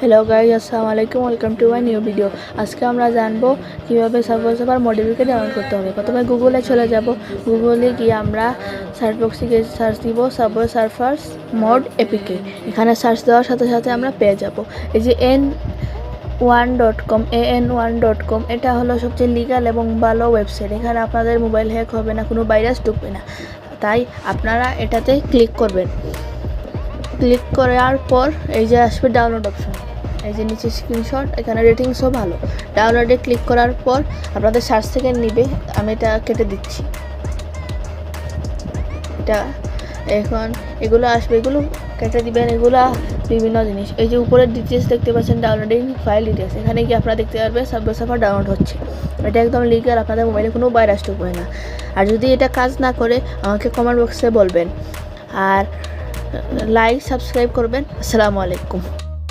Hello guys, আসসালামু আলাইকুম। Welcome to my new video. আজকে আমরা জানবো কীভাবে সাবওয়ে সার্ফার মডিফাইকে ডাউনলোড করতে হবে। প্রথমে গুগলে চলে যাব। গুগলে গিয়ে আমরা সার্চ বক্সে গিয়ে সার্চ দিব সাবওয়ে সার্ফার্স মড এপিকে। এখানে সার্চ দেওয়ার সাথে সাথে আমরা পেয়ে যাব এই যে an1.com এটা হলো সবচেয়ে লিগাল এবং ভালো ওয়েবসাইট। এখানে আপনাদের মোবাইল হ্যাক হবে না, কোনো ভাইরাস ঢুকবে না। তাই আপনারা এটাতে ক্লিক করবেন। ক্লিক করার পর এই যে আসবে ডাউনলোড অপশন, এই যে নিচে স্ক্রিনশট, এখানে রেটিংসও ভালো। ডাউনলোডে ক্লিক করার পর আপনাদের 60 সেকেন্ড নেবে। আমি এটা কেটে দিচ্ছি। এটা এখন এগুলো আসবে, এগুলো কেটে দিবেন। এগুলা বিভিন্ন জিনিস, এই যে উপরের ডিটেলস দেখতে পাচ্ছেন, ডাউনলোডিং ফাইল ডিটেলস, এখানে গিয়ে আপনারা দেখতে পারবেন সাবওয়ে সার্ফার ডাউনলোড হচ্ছে। এটা একদম লিগাল, আপনাদের মোবাইলে কোনো ভাইরাস ঢুকবে না। আর যদি এটা কাজ না করে আমাকে কমেন্ট বক্সে বলবেন। আর লাইক সাবস্ক্রাইব করবেন। আসসালামু আলাইকুম।